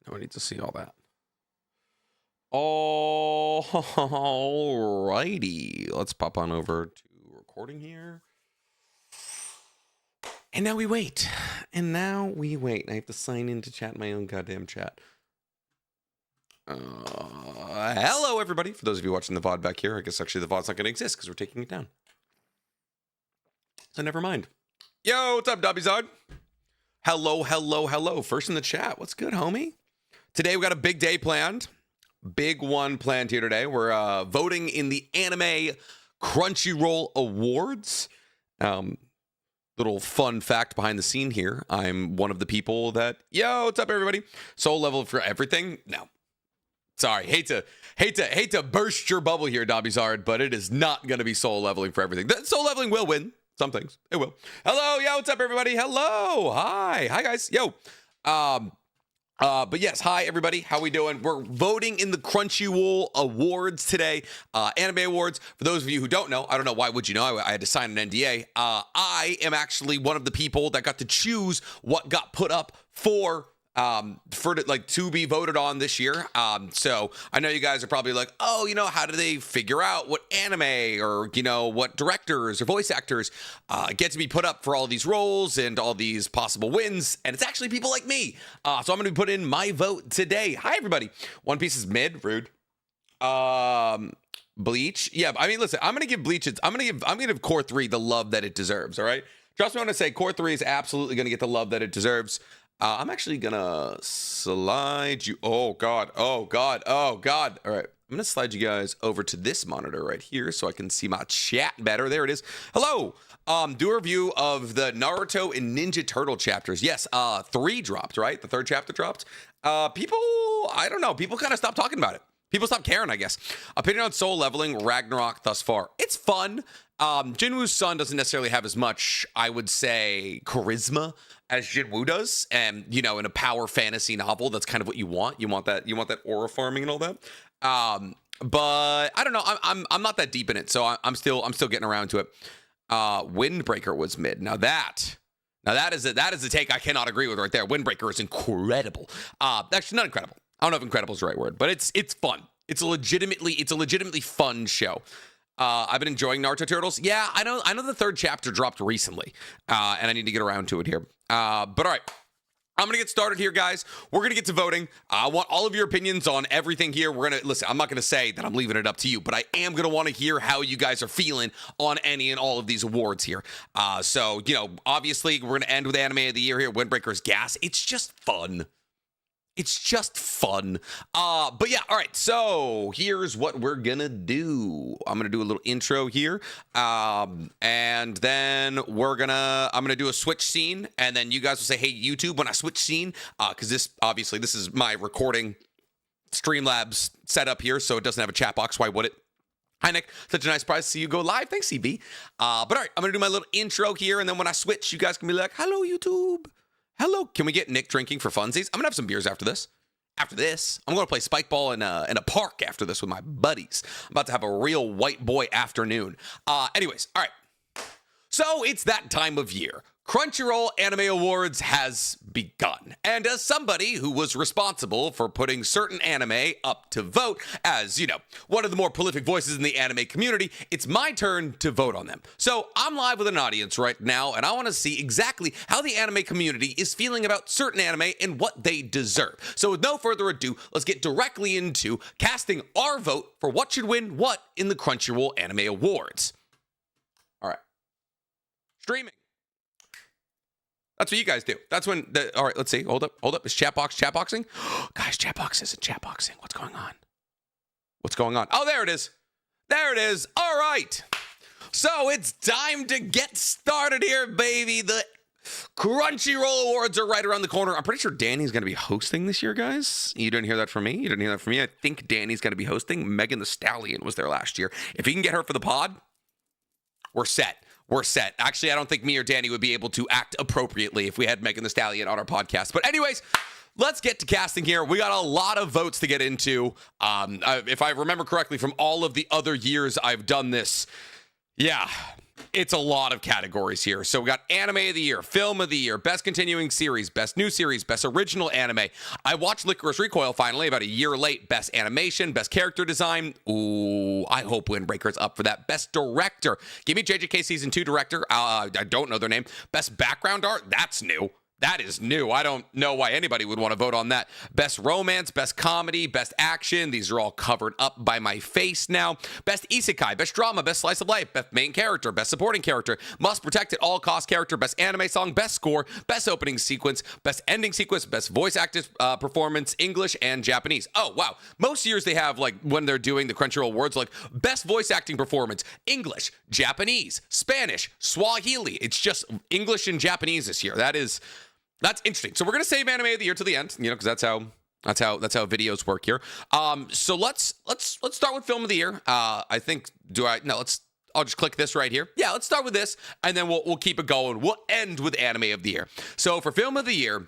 No, I need to see all that. Alrighty. Let's pop on over to recording here. And now we wait. I have to sign in to chat my own goddamn chat. Hello, everybody. For those of you watching the VOD back here, I guess actually the VOD's not going to exist because we're taking it down. So never mind. Yo, what's up, Dubbizard? Hello. First in the chat. What's good, homie? Today we got a big day planned. Big one planned here today. We're voting in the Anime Crunchyroll Awards. Little fun fact behind the scene here. I'm one of the people that, yo, what's up, everybody? Soul level for everything? No. Sorry, hate to burst your bubble here, Dobbizard, but it is not going to be soul leveling for everything. Soul leveling will win some things. It will. Hello, yo, what's up, everybody? Hello, hi, guys, yo. But yes, hi everybody. How we doing? We're voting in the Crunchyroll Awards today, Anime Awards. For those of you who don't know, I don't know why would you know? I had to sign an NDA. I am actually one of the people that got to choose what got put up to be voted on this year. So I know you guys are probably like, oh, how do they figure out what anime or, what directors or voice actors get to be put up for all these roles and all these possible wins? And it's actually people like me. So I'm going to put in my vote today. Hi, everybody. One Piece is mid. Rude. Bleach. Yeah, I mean, listen, I'm going to give Bleach, I'm going to give Core 3 the love that it deserves. All right. Trust me when I say Core 3 is absolutely going to get the love that it deserves. I'm actually gonna slide you. Oh God. All right. I'm gonna slide you guys over to this monitor right here so I can see my chat better. There it is. Hello. Do a review of the Naruto and Ninja Turtle chapters. Yes. 3 dropped, right? The 3rd chapter dropped. People, I don't know. People kind of stopped talking about it. People stopped caring, I guess. Opinion on soul leveling Ragnarok thus far. It's fun. Jinwoo's son doesn't necessarily have as much, I would say, charisma as Jinwoo does, and in a power fantasy novel, that's kind of what you want. You want that aura farming and all that. But I don't know. I'm not that deep in it, so I'm still getting around to it. Windbreaker was mid. Now that is a take I cannot agree with right there. Windbreaker is incredible. Actually, not incredible. I don't know if incredible is the right word, but it's fun. It's a legitimately fun show. I've been enjoying Naruto Turtles. Yeah, I know the 3rd chapter dropped recently, and I need to get around to it here. But all right, I'm gonna get started here, guys. We're gonna get to voting. I want all of your opinions on everything here. We're gonna listen. I'm not gonna say that I'm leaving it up to you, but I am gonna want to hear how you guys are feeling on any and all of these awards here. So obviously, we're gonna end with Anime of the Year here. Windbreaker's gas. It's just fun. But yeah, all right, so here's what we're gonna do. I'm gonna do a little intro here, and then I'm gonna do a switch scene, and then you guys will say, hey, YouTube, when I switch scene, because this is my recording Streamlabs setup here, so it doesn't have a chat box. Why would it? Hi, Nick. Such a nice surprise to see you go live. Thanks, CB. But all right, I'm gonna do my little intro here, and then when I switch, you guys can be like, hello, YouTube. Hello, can we get Nick drinking for funsies? I'm gonna have some beers after this. I'm gonna play spike ball in a park after this with my buddies. I'm about to have a real white boy afternoon. Anyways, all right. So it's that time of year. Crunchyroll Anime Awards has begun, and as somebody who was responsible for putting certain anime up to vote, as one of the more prolific voices in the anime community, it's my turn to vote on them. So I'm live with an audience right now, and I want to see exactly how the anime community is feeling about certain anime and what they deserve. So with no further ado, let's get directly into casting our vote for what should win what in the Crunchyroll Anime Awards. All right. Streaming. That's what you guys do. That's when all right, let's see. Hold up. Is chatboxing? Guys, chatbox isn't chatboxing. What's going on? Oh, there it is. All right. So it's time to get started here, baby. The Crunchyroll Awards are right around the corner. I'm pretty sure Danny's going to be hosting this year, guys. You didn't hear that from me? I think Danny's going to be hosting. Megan the Stallion was there last year. If you can get her for the pod, we're set. Actually, I don't think me or Danny would be able to act appropriately if we had Megan the Stallion on our podcast. But anyways, let's get to casting here. We got a lot of votes to get into. If I remember correctly from all of the other years I've done this, yeah, It's a lot of categories here. So we got anime of the year, film of the year, best continuing series, best new series, best original anime. I watched Licorice Recoil finally about a year late. Best animation, best character design. Ooh, I hope Windbreaker's up for that. Best director. Give me JJK season 2 director. I don't know their name. Best background art. That's new. That is new. I don't know why anybody would want to vote on that. Best romance, best comedy, best action. These are all covered up by my face now. Best isekai, best drama, best slice of life, best main character, best supporting character, must protect at all cost character, best anime song, best score, best opening sequence, best ending sequence, best voice acted performance, English and Japanese. Oh, wow. Most years they have, like, when they're doing the Crunchyroll awards, like, best voice acting performance, English, Japanese, Spanish, Swahili. It's just English and Japanese this year. That's interesting. So we're gonna save anime of the year to the end, because that's how videos work here. So let's start with film of the year. I think I'll just click this right here. Yeah, let's start with this, and then we'll keep it going. We'll end with anime of the year. So for film of the year,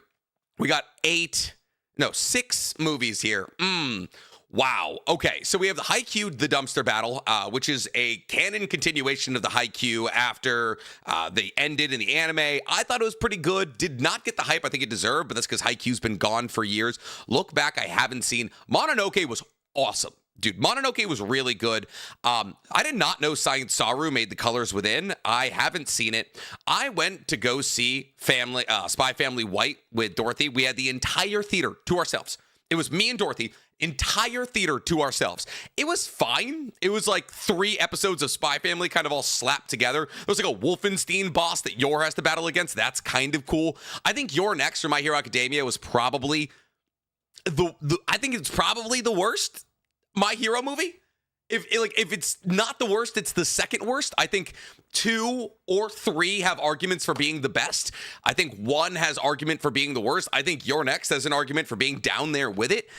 we got 6 movies here. Wow. Okay, so we have the Haikyuu The Dumpster Battle, which is a canon continuation of the Haikyuu after they ended in the anime. I thought it was pretty good. Did not get the hype I think it deserved, but that's because Haikyuu's been gone for years. Look back, I haven't seen. Mononoke was awesome. Dude, Mononoke was really good. I did not know Science Saru made The Colors Within. I haven't seen it. I went to go see Spy Family White with Dorothy. We had the entire theater to ourselves. It was me and Dorothy, entire theater to ourselves. It was fine. It was like 3 episodes of Spy Family kind of all slapped together. There was like a Wolfenstein boss that Yor has to battle against. That's kind of cool. I think Yor Next from My Hero Academia was probably I think it's probably the worst My Hero movie. If it's not the worst, it's the second worst. I think 2 or 3 have arguments for being the best. I think 1 has argument for being the worst. I think Your Next has an argument for being down there with it.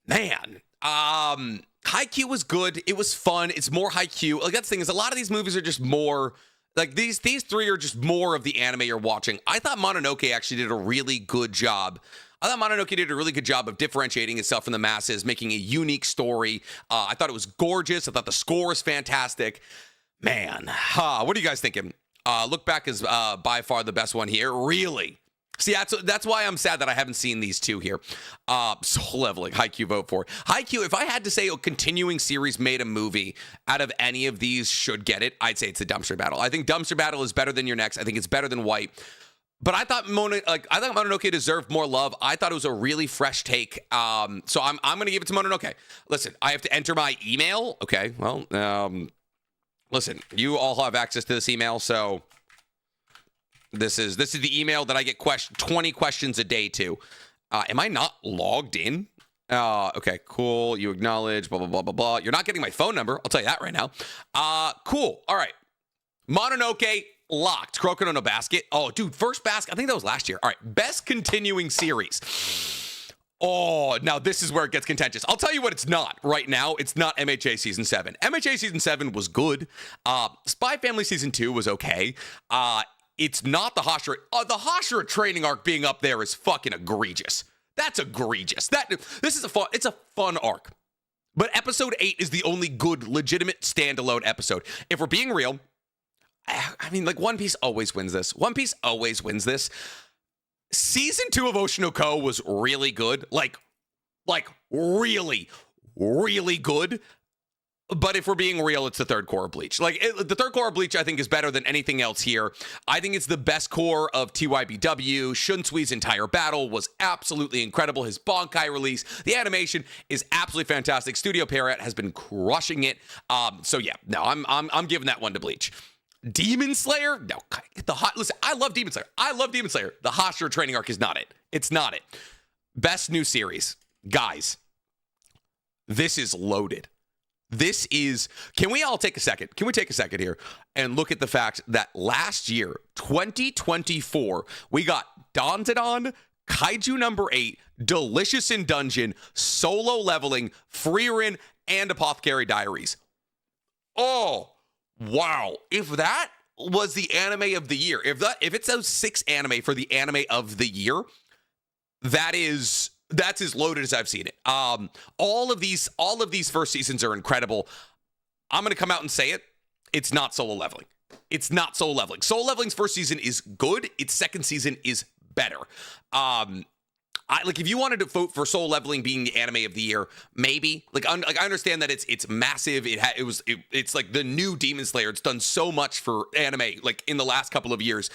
Man, Haikyuu was good. It was fun. It's more Haikyuu. Like, that's the thing is a lot of these movies are just more like these 3 are just more of the anime you're watching. I thought Mononoke actually did a really good job. I thought Mononoke did a really good job of differentiating itself from the masses, making a unique story. I thought it was gorgeous. I thought the score was fantastic. Man, what are you guys thinking? Look Back is by far the best one here. Really? See, that's why I'm sad that I haven't seen these 2 here. Soul Leveling, Haikyuu, vote for. Haikyuu, if I had to say a continuing series made a movie out of any of these should get it, I'd say it's the Dumpster Battle. I think Dumpster Battle is better than Your Next. I think it's better than White. But I thought Mononoke deserved more love. I thought it was a really fresh take. So I'm going to give it to Mononoke. Listen, I have to enter my email. Okay, well, listen, you all have access to this email, so this is the email that I get 20 questions a day to. Am I not logged in? Okay, cool. You acknowledge, blah, blah, blah, blah, blah. You're not getting my phone number. I'll tell you that right now. Cool. All right. Mononoke. Locked. Crocodile no Basket. Oh, dude, first basket. I think that was last year. All right. Best continuing series. Oh, now this is where it gets contentious. I'll tell you what it's not right now. It's not MHA Season 7. MHA Season 7 was good. Spy Family Season 2 was okay. It's not the Hashira. The Hashira training arc being up there is fucking egregious. That's egregious. It's a fun arc. But episode 8 is the only good, legitimate standalone episode. If we're being real, I mean, like, One Piece always wins this. Season 2 of Oshinoko was really good. Like really, really good. But if we're being real, it's the third core of Bleach. The third core of Bleach, I think, is better than anything else here. I think it's the best core of TYBW. Shunsui's entire battle was absolutely incredible. His Bonkai release, the animation is absolutely fantastic. Studio Parrot has been crushing it. So yeah, no, I'm giving that one to Bleach. Demon Slayer? No, listen, I love Demon Slayer. The Hashira training arc is not it. It's not it. Best new series. Guys, this is loaded. Can we all take a second? Can we take a second here and look at the fact that last year, 2024, we got Dandadan, Kaiju number 8, Delicious in Dungeon, Solo Leveling, Frieren, and Apothecary Diaries. Oh, wow. If that was the anime of the year, if it's those 6 anime for the anime of the year, that's as loaded as I've seen it. All of these first seasons are incredible. I'm going to come out and say it. It's not Solo Leveling. It's not Solo Leveling. Solo Leveling's first season is good. Its second season is better. If you wanted to vote for Solo Leveling being the anime of the year, maybe. I understand that it's massive. It's like the new Demon Slayer. It's done so much for anime like in the last couple of years.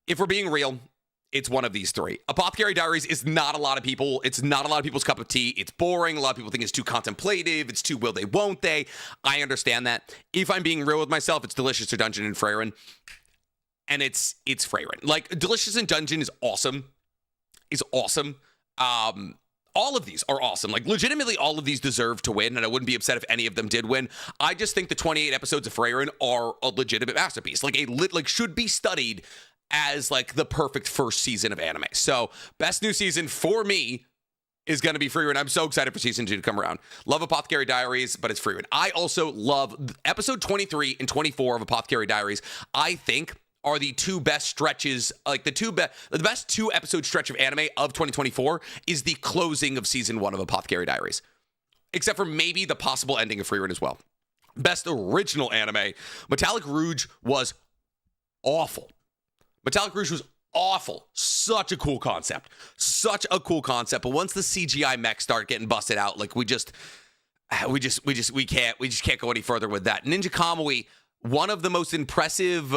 If we're being real, it's one of these three. Apothecary Diaries is not a lot of people. It's not a lot of people's cup of tea. It's boring. A lot of people think it's too contemplative. It's too will they, won't they. I understand that. If I'm being real with myself, it's Delicious in Dungeon and Freyren. And it's Freyren. Like, Delicious in Dungeon is awesome. All of these are awesome. Like, legitimately, all of these deserve to win, and I wouldn't be upset if any of them did win. I just think the 28 episodes of Freyren are a legitimate masterpiece. Should be studied as like the perfect first season of anime. So best new season for me is going to be Freyren. I'm so excited for season 2 to come around. Love Apothecary Diaries, but it's Freyren. I also love episode 23 and 24 of Apothecary Diaries. I think are the two best stretches, like the best 2 episode stretch of anime of 2024 is the closing of season 1 of Apothecary Diaries. Except for maybe the possible ending of Freyren as well. Best original anime, Metallic Rouge was awful. Metallic Rouge was awful. Such a cool concept. But once the CGI mechs start getting busted out, like we just can't go any further with that. Ninja Kamui, one of the most impressive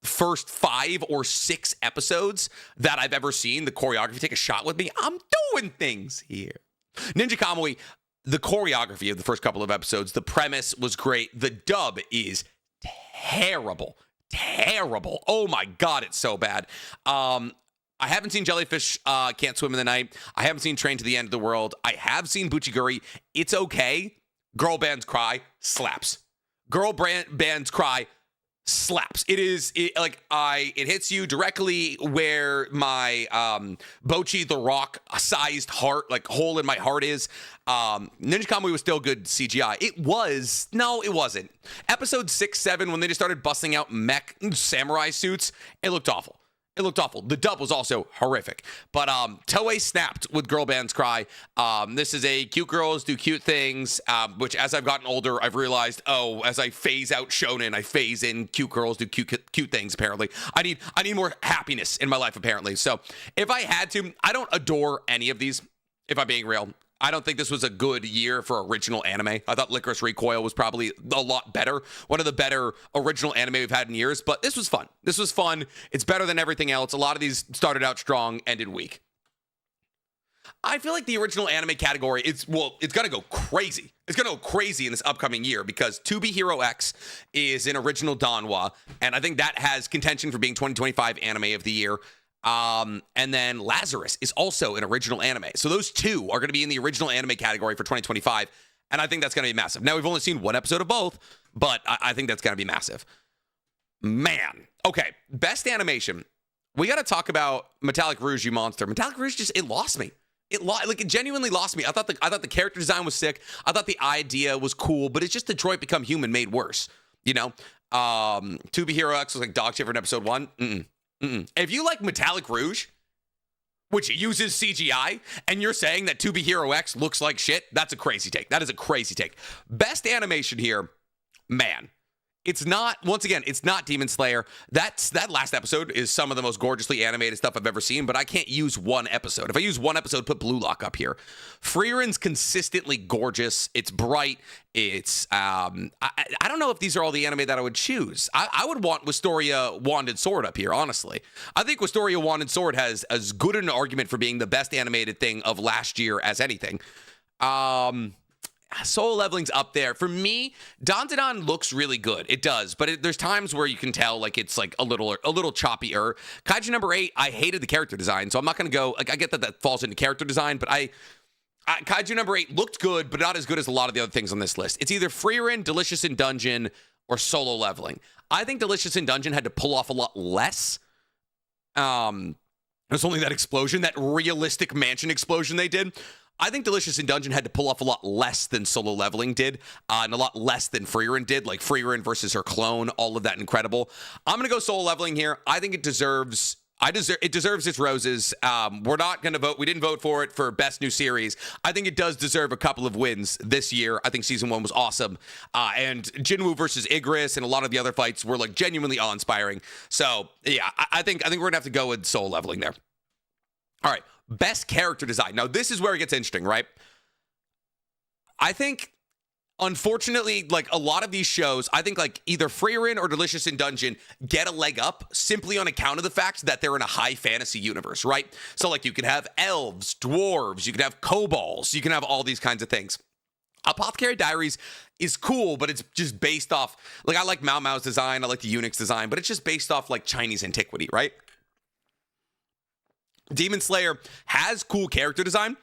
first 5 or 6 episodes that I've ever seen. The choreography, take a shot with me. I'm doing things here. Ninja Kamui, the choreography of the first couple of episodes, the premise was great. The dub is terrible. Oh my God, it's so bad. I haven't seen Jellyfish Can't Swim in the Night. I haven't seen Train to the End of the World. I have seen Buchiguri. It's okay. Girl Bands Cry slaps. Bands Cry slaps. It hits you directly where my Bochi the Rock sized heart, like hole in my heart is. Ninja Kamui was still good CGI. It wasn't. Episode 6, 7, when they just started busting out mech samurai suits, it looked awful. The dub was also horrific. But Toei snapped with Girl Bands Cry. This is a cute girls do cute things, which as I've gotten older, I've realized, as I phase out shonen, I phase in cute girls do cute things, apparently. I need more happiness in my life, apparently. So if I had to, I don't adore any of these, if I'm being real. I don't think this was a good year for original anime. I thought Licorice Recoil was probably a lot better. One of the better original anime we've had in years, but this was fun. It's better than everything else. A lot of these started out strong, ended weak. I feel like the original anime category, it's going to go crazy. It's going to go crazy in this upcoming year because To Be Hero X is an original Danwa, and I think that has contention for being 2025 anime of the year. And then Lazarus is also an original anime. So those two are going to be in the original anime category for 2025. And I think that's going to be massive. Now, we've only seen one episode of both, but I think that's going to be massive. Man. Okay. Best animation. We got to talk about Metallic Rouge, you monster. Metallic Rouge it lost me. It genuinely lost me. I thought the character design was sick. I thought the idea was cool, but it's just Detroit Become Human made worse. You know? To Be Hero X was like dog shit for an episode 1. If you like Metallic Rouge, which uses CGI, and you're saying that To Be Hero X looks like shit, that's a crazy take. That is a crazy take. Best animation here, man. It's not Demon Slayer. That last episode is some of the most gorgeously animated stuff I've ever seen, but I can't use one episode. If I use one episode, put Blue Lock up here. Freyren's consistently gorgeous. It's bright. It's, I don't know if these are all the anime that I would choose. I would want Wisteria Wand and Sword up here, honestly. I think Wisteria Wand and Sword has as good an argument for being the best animated thing of last year as anything. Solo Leveling's up there. For me, Dandadan looks really good. It does, but there's times where you can tell like it's like a little choppier. Kaiju number 8, I hated the character design, so I'm not going to go, like I get that falls into character design, but Kaiju number 8 looked good, but not as good as a lot of the other things on this list. It's either Freyren, Delicious in Dungeon, or Solo Leveling. I think Delicious in Dungeon had to pull off a lot less. There's only that explosion, that realistic mansion explosion they did. I think Delicious in Dungeon had to pull off a lot less than Solo Leveling did, and a lot less than Freyren did, like Freyren versus her clone, all of that incredible. I'm going to go Solo Leveling here. I think it deserves It deserves its roses. We're not going to vote. We didn't vote for it for best new series. I think it does deserve a couple of wins this year. I think season 1 was awesome. And Jinwoo versus Igris and a lot of the other fights were like genuinely awe-inspiring. So yeah, I think we're going to have to go with soul leveling there. All right. Best character design. Now this is where it gets interesting, right? I think, unfortunately, like a lot of these shows, I think like either Frieren or Delicious in Dungeon get a leg up simply on account of the fact that they're in a high fantasy universe, right? So like you can have elves, dwarves, you can have kobolds, you can have all these kinds of things. Apothecary Diaries is cool, but it's just based off, like I like Mao Mao's design, I like the Eunuch's design, but it's just based off like Chinese antiquity, right? Demon Slayer has cool character design,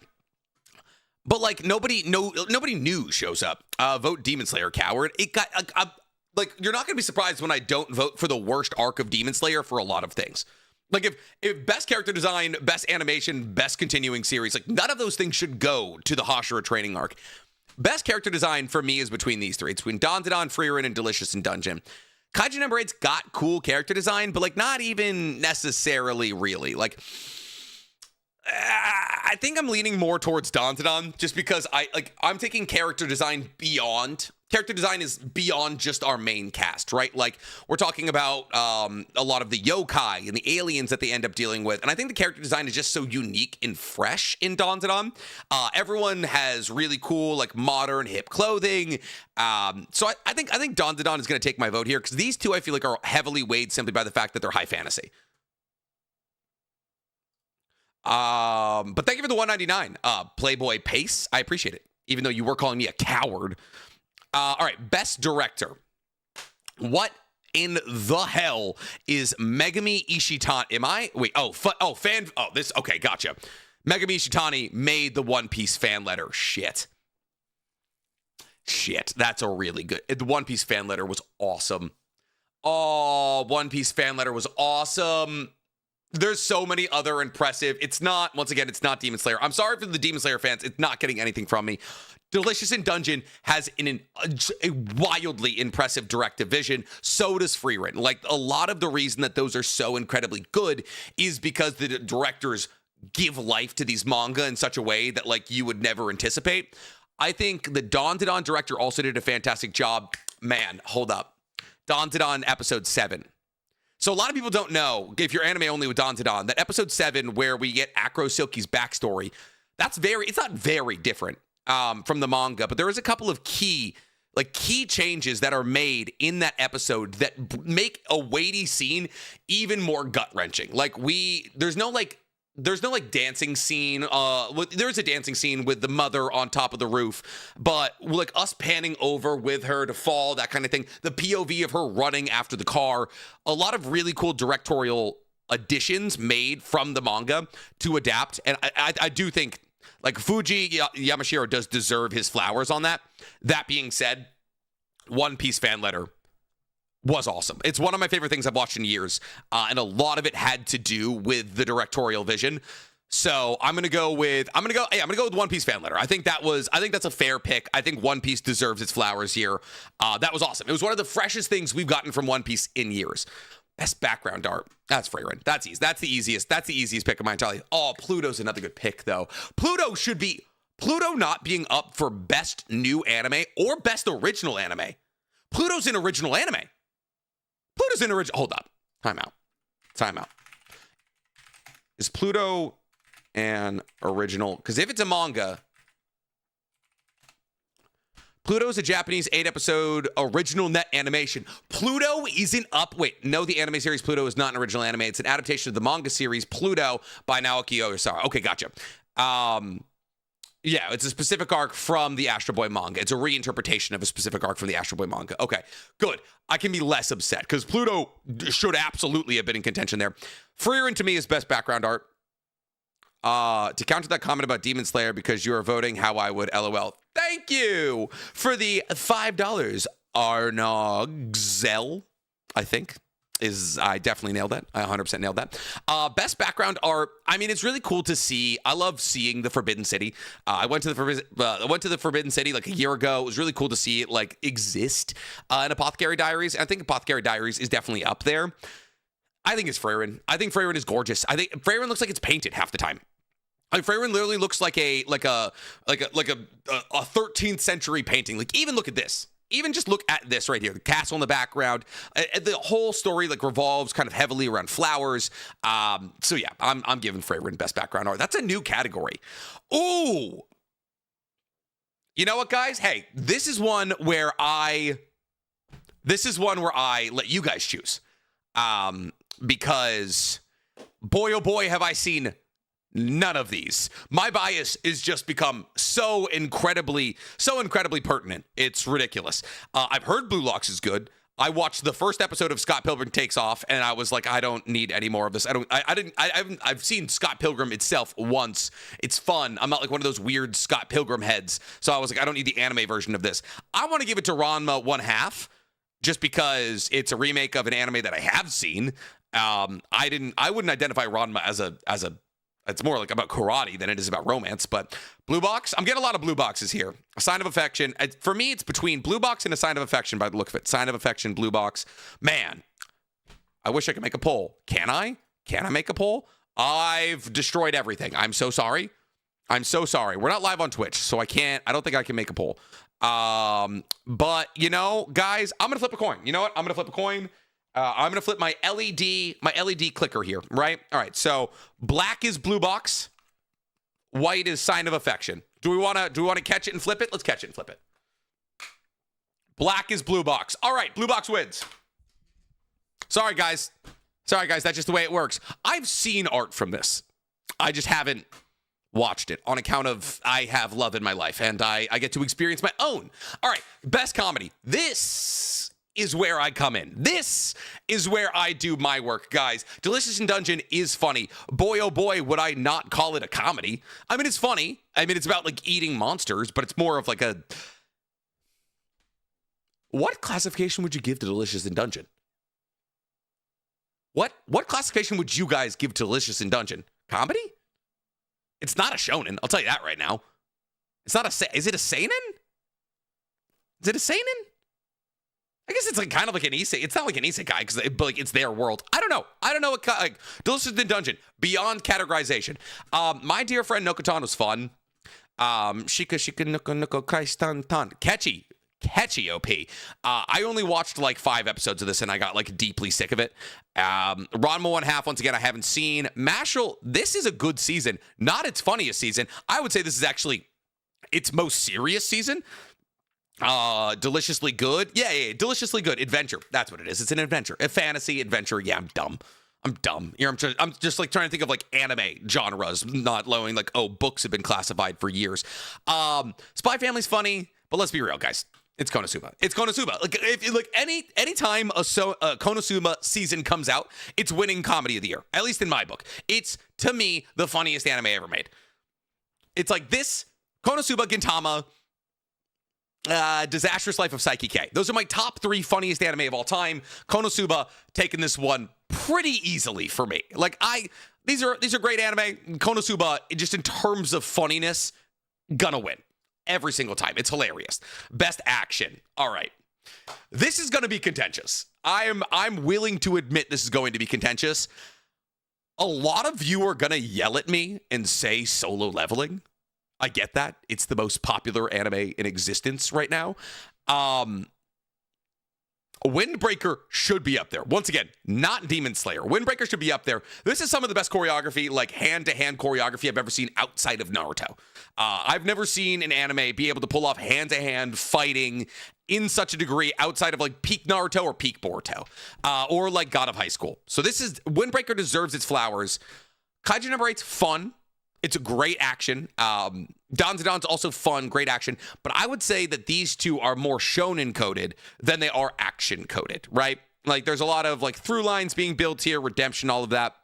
but like nobody new shows up. Vote Demon Slayer, coward. It got like you're not gonna be surprised when I don't vote for the worst arc of Demon Slayer for a lot of things. Like if best character design, best animation, best continuing series, like none of those things should go to the Hashira training arc. Best character design for me is between these three. It's between Dandadan, Frieren, and Delicious in Dungeon. Kaiju Number 8's got cool character design, but like not even necessarily really. Like I think I'm leaning more towards Dandadan just because I'm taking character design beyond. Character design is beyond just our main cast, right? Like we're talking about a lot of the yokai and the aliens that they end up dealing with. And I think the character design is just so unique and fresh in Dandadan. Everyone has really cool, like modern hip clothing. So I think Dandadan is going to take my vote here because these two I feel like are heavily weighed simply by the fact that they're high fantasy. But thank you for the 199. Playboy Pace. I appreciate it. Even though you were calling me a coward. All right. Best director. What in the hell is Megami Ishitani? Am I? Wait. This. Okay. Gotcha. Megami Ishitani made the One Piece fan letter. Shit. That's a really good. The One Piece fan letter was awesome. Oh, One Piece fan letter was awesome. There's so many other impressive. It's not Demon Slayer. I'm sorry for the Demon Slayer fans. It's not getting anything from me. Delicious in Dungeon has a wildly impressive directive vision. So does Frieren. Like a lot of the reason that those are so incredibly good is because the directors give life to these manga in such a way that like you would never anticipate. I think the Dandadan director also did a fantastic job. Man, hold up. Dandadan episode 7. So a lot of people don't know, if you're anime only with Dandadan, that episode 7 where we get Acro Silky's backstory, it's not very different from the manga, but there is a couple of key changes that are made in that episode that make a weighty scene even more gut-wrenching. Like there's no dancing scene. There's a dancing scene with the mother on top of the roof, but like us panning over with her to fall, that kind of thing. The POV of her running after the car. A lot of really cool directorial additions made from the manga to adapt. And I do think like Fuji Yamashiro does deserve his flowers on that. That being said, One Piece fan letter was awesome. It's one of my favorite things I've watched in years, and a lot of it had to do with the directorial vision. So I'm gonna go with One Piece fan letter. I think that's a fair pick. I think One Piece deserves its flowers here. That was awesome. It was one of the freshest things we've gotten from One Piece in years. Best background art. That's Frieren. That's easy. That's the easiest pick of mine. Tell you. Oh, Pluto's another good pick though. Pluto not being up for best new anime or best original anime. Pluto's an original anime. Hold up. Time out. Is Pluto an original? Because if it's a manga, Pluto is a Japanese 8-episode original net animation. Pluto isn't up. Wait, no, the anime series Pluto is not an original anime. It's an adaptation of the manga series Pluto by Naoki Oyasara. Okay, gotcha. Yeah, it's a specific arc from the Astro Boy manga. It's a reinterpretation of a specific arc from the Astro Boy manga. Okay, good. I can be less upset because Pluto should absolutely have been in contention there. Frieren to me is best background art. To counter that comment about Demon Slayer because you are voting how I would, LOL. Thank you for the $5. Arnogzel, I think. I definitely nailed that. I 100% nailed that. Best background art. I mean, it's really cool to see. I love seeing the Forbidden City. I went to the Forbidden City like a year ago. It was really cool to see it like exist in Apothecary Diaries. I think Apothecary Diaries is definitely up there. I think it's Freyrin. I think Freyrin is gorgeous. I think Freyrin looks like it's painted half the time. Like Freyrin literally looks like a 13th century painting. Like even look at this. Even just look at this right here. The castle in the background. The whole story like revolves kind of heavily around flowers. So yeah, I'm giving Freyrin best background art. That's a new category. Ooh. You know what, guys? Hey, this is one where I let you guys choose. Because boy, oh boy, have I seen none of these. My bias is just become so incredibly pertinent. It's ridiculous. I've heard Blue Locks is good. I watched the first episode of Scott Pilgrim Takes Off, and I was like, I don't need any more of this. I've seen Scott Pilgrim itself once. It's fun. I'm not like one of those weird Scott Pilgrim heads. So I was like, I don't need the anime version of this. I want to give it to Ranma 1/2, just because it's a remake of an anime that I have seen. I wouldn't identify Ranma as a it's more like about karate than it is about romance. But Blue Box, I'm getting a lot of Blue Boxes here. A Sign of Affection. For me, it's between Blue Box and A Sign of Affection by the look of it. Sign of Affection, Blue Box. Man, I wish I could make a poll. Can I? Can I make a poll? I've destroyed everything. I'm so sorry. We're not live on Twitch, so I don't think I can make a poll. But you know, guys, I'm gonna flip a coin. You know what? I'm gonna flip a coin. I'm gonna flip my LED clicker here, right? All right. So black is Blue Box, white is Sign of Affection. Do we wanna catch it and flip it? Let's catch it and flip it. Black is Blue Box. All right, Blue Box wins. Sorry guys, that's just the way it works. I've seen art from this. I just haven't watched it on account of I have love in my life and I get to experience my own. All right, best comedy. This is where I come in. This is where I do my work, guys. Delicious in Dungeon is funny. Boy, oh boy, would I not call it a comedy. I mean, it's funny. I mean, it's about like eating monsters, but it's more of like a... What classification would you give to Delicious in Dungeon? What classification would you guys give to Delicious in Dungeon? Comedy? It's not a shonen. I'll tell you that right now. It's not a... Is it a seinen? Is it a seinen? I guess it's like kind of like an isekai. It's not like an isekai because like it's their world. I don't know what like Delicious in Dungeon beyond categorization. My dear friend Nokotan was fun. Shika Noko Kaistan Tan. Catchy OP. I only watched like 5 episodes of this and I got like deeply sick of it. Ranma 1/2, once again, I haven't seen. Mashle, this is a good season. Not its funniest season. I would say this is actually its most serious season. Deliciously good. Yeah, deliciously good. Adventure. That's what it is. It's an adventure. A fantasy adventure. Yeah, I'm dumb. I'm just like trying to think of like anime genres, not knowing like, oh, books have been classified for years. Spy Family's funny, but let's be real, guys. It's Konosuba. Like if any time a Konosuba season comes out, it's winning comedy of the year. At least in my book. It's to me the funniest anime ever made. It's like this, Konosuba, Gintama, Disastrous Life of Psyche K. Those are my top 3 funniest anime of all time. Konosuba taking this one pretty easily for me. Like these are great anime. Konosuba, just in terms of funniness, gonna win every single time. It's hilarious. Best action. All right. This is gonna be contentious. I'm willing to admit this is going to be contentious. A lot of you are gonna yell at me and say Solo Leveling. I get that. It's the most popular anime in existence right now. Windbreaker should be up there. Once again, not Demon Slayer. Windbreaker should be up there. This is some of the best choreography, like hand-to-hand choreography I've ever seen outside of Naruto. I've never seen an anime be able to pull off hand-to-hand fighting in such a degree outside of like peak Naruto or peak Boruto, or like God of High School. So Windbreaker deserves its flowers. Kaiju Number 8's fun. It's a great action. Dan's also fun, great action. But I would say that these two are more shonen coded than they are action coded, right? Like there's a lot of like through lines being built here, redemption, all of that.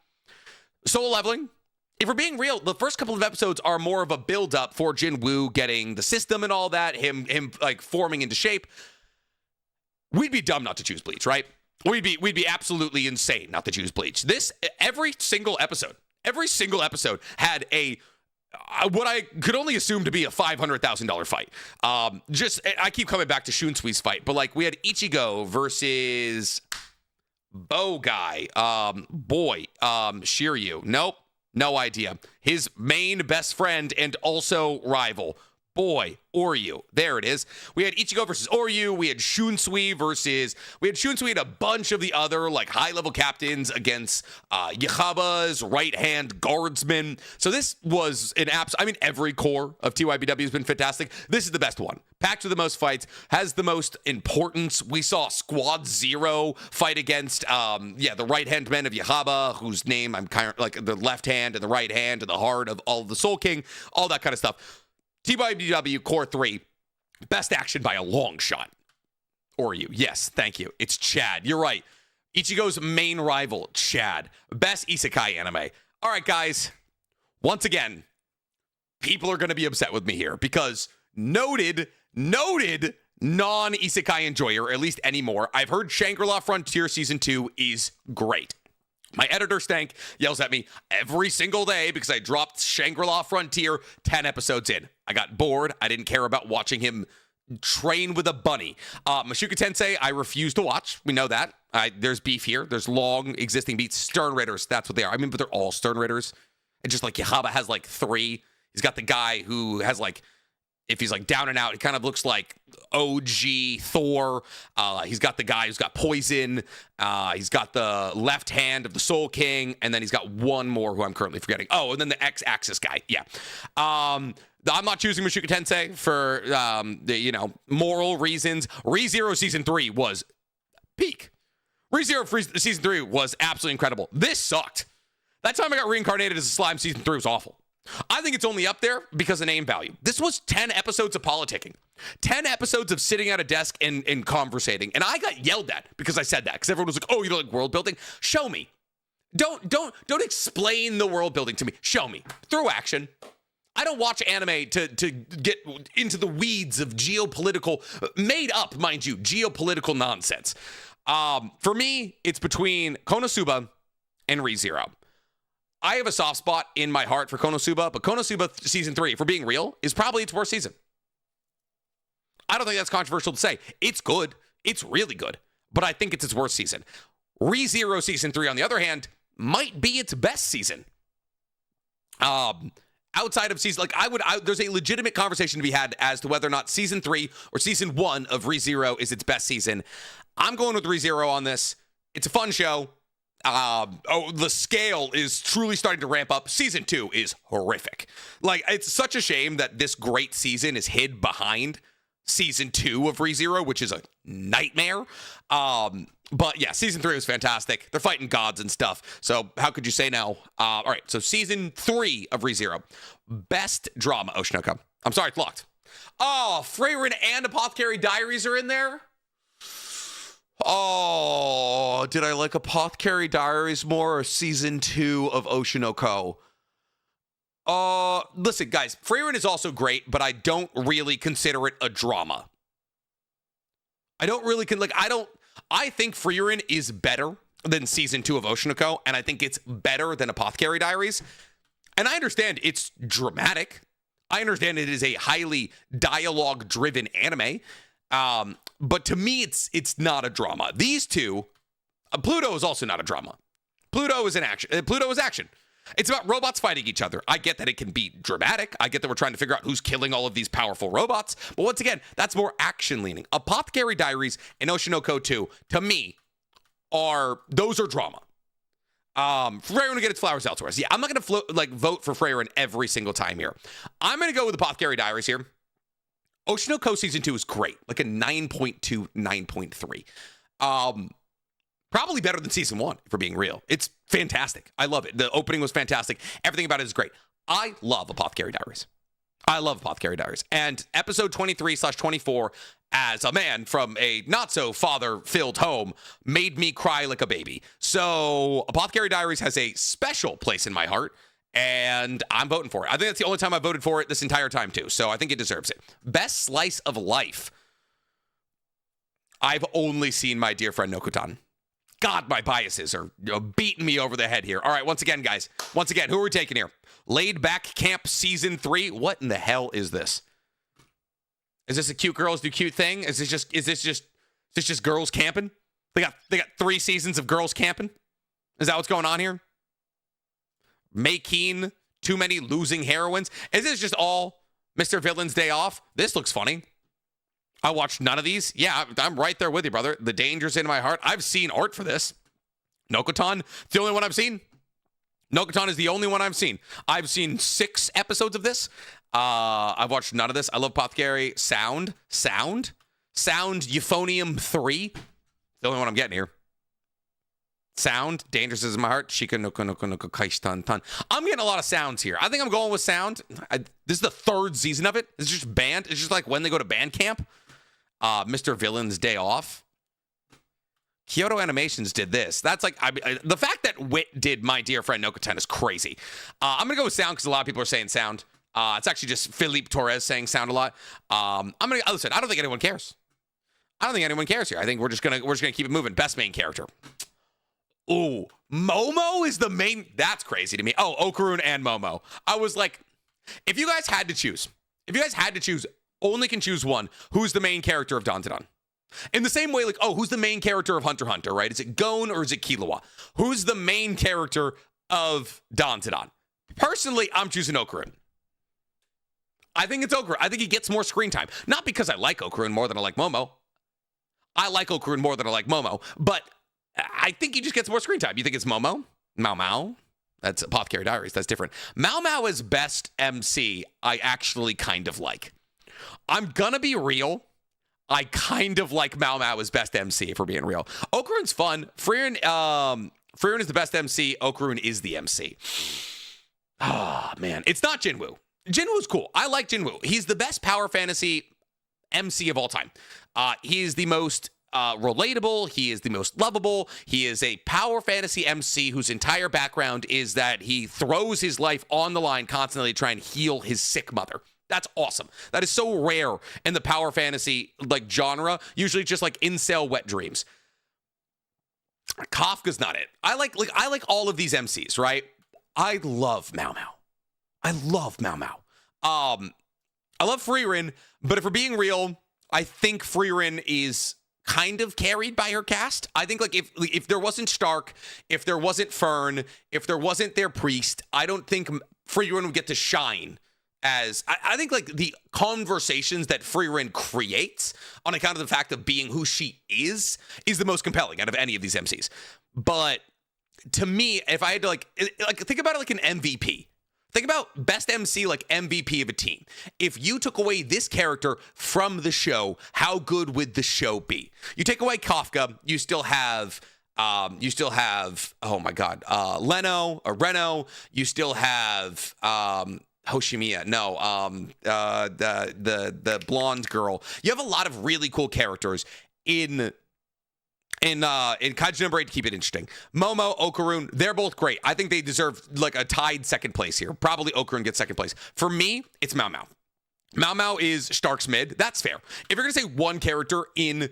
Solo Leveling. If we're being real, the first couple of episodes are more of a build up for Jin Woo getting the system and all that, him like forming into shape. We'd be dumb not to choose Bleach, right? We'd be absolutely insane not to choose Bleach. Every single episode had what I could only assume to be a $500,000 fight. I keep coming back to Shunsui's fight, but like we had Ichigo versus Bow guy. Shiryu. Nope. No idea. His main best friend and also rival. Boy, Oryu. There it is. We had Ichigo versus Oryu. We had Shunsui and a bunch of the other like high-level captains against Yahaba's right-hand guardsman. So this was every core of TYBW has been fantastic. This is the best one. Packed with the most fights, has the most importance. We saw Squad Zero fight against the right-hand men of Yahaba, whose name I'm kind of like the left hand and the right hand and the heart of all of the Soul King, all that kind of stuff. TYBW Core 3, best action by a long shot. Oryu, yes, thank you. It's Chad. You're right. Ichigo's main rival, Chad. Best isekai anime. All right, guys. Once again, people are going to be upset with me here because noted non-isekai enjoyer, at least anymore, I've heard Shangri-La Frontier Season 2 is great. My editor, Stank, yells at me every single day because I dropped Shangri-La Frontier 10 episodes in. I got bored. I didn't care about watching him train with a bunny. Mashuka Tensei, I refuse to watch. We know that. There's beef here. There's long existing beats. Stern Raiders, that's what they are. I mean, but they're all Stern Raiders. And just like Yahaba has like 3. He's got the guy who has like, if he's like down and out, he kind of looks like OG Thor. He's got the guy who's got poison. He's got the left hand of the Soul King. And then he's got one more who I'm currently forgetting. Oh, and then the X-Axis guy. Yeah. I'm not choosing Mashuka Tensei for, moral reasons. ReZero Season 3 was peak. ReZero Season 3 was absolutely incredible. This sucked. That time I got reincarnated as a slime, Season 3 was awful. I think it's only up there because of name value. This was 10 episodes of politicking. 10 episodes of sitting at a desk and conversating. And I got yelled at because I said that. Because everyone was like, oh, you don't like world building? Show me. Don't explain the world building to me. Show me. Through action. I don't watch anime to get into the weeds of geopolitical, made up, mind you, geopolitical nonsense. For me, it's between Konosuba and ReZero. I have a soft spot in my heart for Konosuba, but Konosuba Season 3, if we're being real, is probably its worst season. I don't think that's controversial to say. It's good. It's really good. But I think it's its worst season. ReZero Season 3, on the other hand, might be its best season. Outside of season, there's a legitimate conversation to be had as to whether or not Season 3 or Season 1 of ReZero is its best season. I'm going with ReZero on this. It's a fun show. The scale is truly starting to ramp up. Season 2 is horrific. Like, it's such a shame that this great season is hid behind Season 2 of ReZero, which is a nightmare. But yeah, Season 3 was fantastic. They're fighting gods and stuff. So how could you say no? All right, so Season 3 of ReZero. Best drama, Oshinoko. I'm sorry, it's locked. Oh, Freyrin and Apothecary Diaries are in there? Oh, did I like Apothecary Diaries more or Season 2 of Oshinoko? Listen, guys, Freyrin is also great, but I don't really consider it a drama. I think Freyrin is better than Season 2 of Oshinoko, and I think it's better than Apothecary Diaries. And I understand it's dramatic. I understand it is a highly dialogue-driven anime. But to me, it's not a drama. These two, Pluto is also not a drama. Pluto is action. It's about robots fighting each other. I get that it can be dramatic. I get that we're trying to figure out who's killing all of these powerful robots. But once again, that's more action-leaning. Apothecary Diaries and Oshinoko 2, to me, those are drama. Freyrin will get its flowers elsewhere. So yeah, I'm not going to vote for Freyrin every single time here. I'm going to go with Apothecary Diaries here. Oshinoko Season 2 is great, like a 9.2, 9.3. Probably better than Season 1, if we're being real. It's fantastic. I love it. The opening was fantastic. Everything about it is great. I love Apothecary Diaries. And episode 23/24, as a man from a not-so-father-filled home, made me cry like a baby. So Apothecary Diaries has a special place in my heart. And I'm voting for it. I think that's the only time I voted for it this entire time, too. So I think it deserves it. Best slice of life. I've only seen My Dear Friend Nokutan. God, my biases are beating me over the head here. All right, once again, guys. Who are we taking here? Laid Back Camp Season 3. What in the hell is this? Is this a cute girls do cute thing? Is this just girls camping? They got 3 seasons of girls camping. Is that what's going on here? May Keen, too many losing heroines. Is this just all Mr. Villain's Day Off? This looks funny. I watched none of these. Yeah, I'm right there with you, brother. The Danger's in my heart. I've seen art for this. Nokotan, the only one I've seen. Nokotan is the only one I've seen. I've seen 6 episodes of this. I've watched none of this. I love Apothecary. Sound, Euphonium 3. The only one I'm getting here. Sound, Dangerous is in my heart. Shika no no no kaishtan tan. I'm getting a lot of sounds here. I think I'm going with sound. This is the 3rd season of it. It's just band. It's just like when they go to band camp. Mr. Villain's Day Off. Kyoto Animations did this. That's like, the fact that Wit did My Dear Friend Nokoten is crazy. I'm going to go with sound because a lot of people are saying sound. It's actually just Philippe Torres saying sound a lot. Listen, I don't think anyone cares. I don't think anyone cares here. I think we're just gonna keep it moving. Best main character. Ooh, Momo is the main. That's crazy to me. Oh, Okarun and Momo. I was like, if you guys had to choose, only can choose one, who's the main character of Dandadan? In the same way, like, oh, who's the main character of Hunter x Hunter, right? Is it Gon or is it Killua? Who's the main character of Dandadan? Personally, I'm choosing Okarun. I think it's Okarun. I think he gets more screen time. Not because I like Okarun more than I like Momo. I like Okarun more than I like Momo, but I think he just gets more screen time. You think it's Momo? Mao Mao? That's Apothecary Diaries. That's different. Mao Mao is best MC I actually kind of like. I'm gonna be real. I kind of like Mao Mao as best MC, if we're being real. Okarun's fun. Frieren is the best MC. Okarun is the MC. Oh, man. It's not Jinwoo. Jinwoo's cool. I like Jinwoo. He's the best power fantasy MC of all time. He is the most relatable. He is the most lovable. He is a power fantasy MC whose entire background is that he throws his life on the line constantly to try and heal his sick mother. That's awesome. That is so rare in the power fantasy like genre. Usually just like incel wet dreams. Kafka's not it. I like all of these MCs, right? I love Mao Mao. I love Mao Mao. I love Frieren, but if we're being real, I think Frieren is kind of carried by her cast. I think like if there wasn't Stark, if there wasn't Fern, if there wasn't their priest, I don't think Frieren would get to shine. As I think like the conversations that Frieren creates on account of the fact of being who she is the most compelling out of any of these MCs. But to me, if I had to like think about it like an MVP. Think about best MC like MVP of a team. If you took away this character from the show, how good would the show be? You take away Kafka, you still have oh my god, Reno. You still have Hoshimiya. No, the blonde girl. You have a lot of really cool characters in Kaiju number 8 to keep it interesting. Momo, Okarun, they're both great. I think they deserve like a tied second place here. Probably Okarun gets second place. For me, it's Mao Mao. Mao Mao is Stark's mid. That's fair. If you're going to say one character in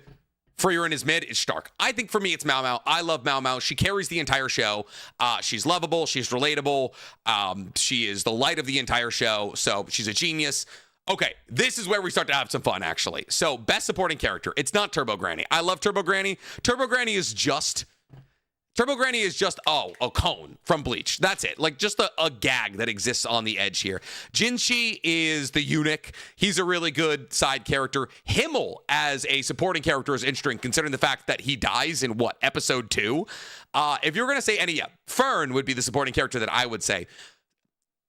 Frieren is mid, it's Stark. I think for me, it's Mao Mao. I love Mao Mao. She carries the entire show. She's lovable. She's relatable. She is the light of the entire show. So she's a genius. Okay, this is where we start to have some fun, actually. So, best supporting character. It's not Turbo Granny. I love Turbo Granny. Turbo Granny is just, a cone from Bleach. That's it. Like, just a gag that exists on the edge here. Jinshi is the eunuch. He's a really good side character. Himmel as a supporting character is interesting, considering the fact that he dies in, episode 2? If you're going to say Fern would be the supporting character that I would say.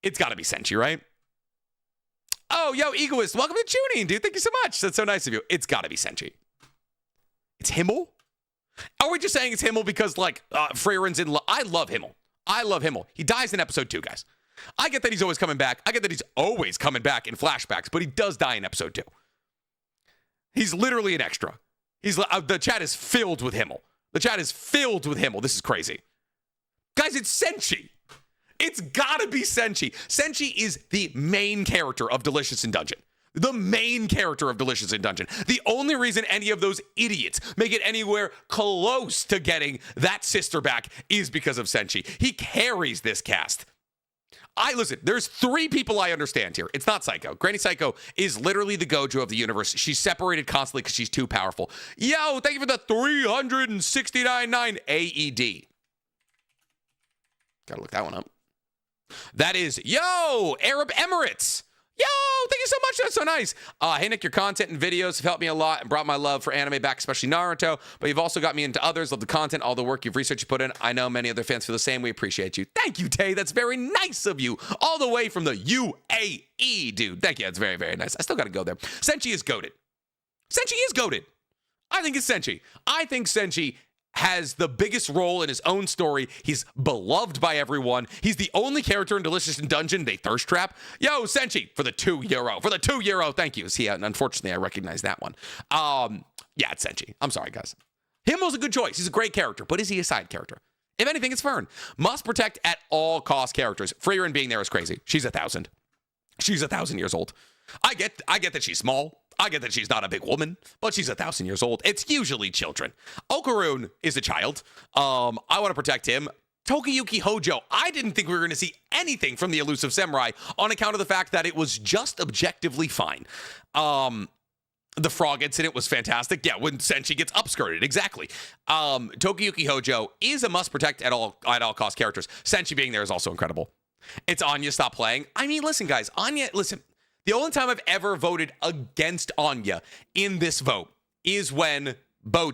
It's got to be Senshi, right? Oh, yo, Egoist, welcome to tuning, dude. Thank you so much. That's so nice of you. It's got to be Senshi. It's Himmel? Are we just saying it's Himmel because, Frieren's in love? I love Himmel. He dies in episode 2, guys. I get that he's always coming back. I get that he's always coming back in flashbacks, but he does die in episode 2. He's literally an extra. The chat is filled with Himmel. This is crazy. Guys, it's Senshi. It's gotta be Senshi. Senshi is the main character of Delicious in Dungeon. The only reason any of those idiots make it anywhere close to getting that sister back is because of Senshi. He carries this cast. Listen, there's 3 people I understand here. It's not Psycho. Granny Psycho is literally the Gojo of the universe. She's separated constantly because she's too powerful. Yo, thank you for the 369.9 AED. Gotta look that one up. That is, yo, Arab Emirates. Yo, thank you so much. That's so nice. Hey, Nick, your content and videos have helped me a lot and brought my love for anime back, especially Naruto. But you've also got me into others. Love the content, all the work you've researched you put in. I know many other fans feel the same. We appreciate you. Thank you, Tay. That's very nice of you. All the way from the UAE, dude. Thank you. That's very, very nice. I still got to go there. Senshi is goated. Senshi is goated. I think it's Senshi. I think Senshi has the biggest role in his own story. He's beloved by everyone. He's the only character in Delicious in Dungeon they thirst trap. Yo, Senshi, for the €2. For the €2, thank you. See, unfortunately, I recognize that one. Yeah, it's Senshi. I'm sorry, guys. Himmel's a good choice. He's a great character, but is he a side character? If anything, it's Fern. Must protect at all cost characters. Frieren being there is crazy. She's 1,000. She's 1,000 years old. I get that she's small. I get that she's not a big woman, but she's 1,000 years old. It's usually children. Okarun is a child. I want to protect him. Tokiyuki Hojo, I didn't think we were going to see anything from the Elusive Samurai on account of the fact that it was just objectively fine. The frog incident was fantastic. Yeah, when Senshi gets upskirted. Exactly. Tokiyuki Hojo is a must protect at all cost characters. Senshi being there is also incredible. It's Anya, stop playing. I mean, listen, guys. Anya, listen. The only time I've ever voted against Anya in this vote is when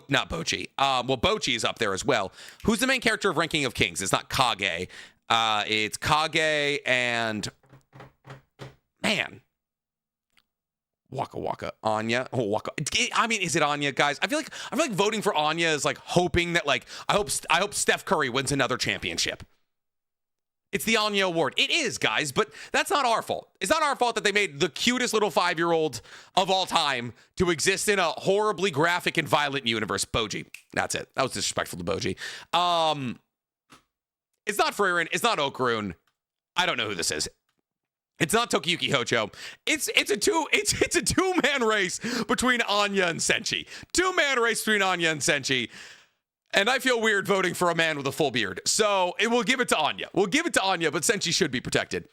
not Bochi. Well, Bochi is up there as well. Who's the main character of Ranking of Kings? It's not Kage. It's Kage and Waka Waka. Anya. Oh, Waka. I mean, is it Anya, guys? I feel like voting for Anya is like hoping that I hope Steph Curry wins another championship. It's the Anya Award. It is, guys, but that's not our fault. It's not our fault that they made the cutest little 5-year-old of all time to exist in a horribly graphic and violent universe. Boji. That's it. That was disrespectful to Boji. It's not Frieren. It's not Okarun. I don't know who this is. It's not Tokiyuki Hojo. It's a two-man race between Anya and Senshi. Two-man race between Anya and Senshi. And I feel weird voting for a man with a full beard. So we'll give it to Anya. We'll give it to Anya, but Senshi should be protected.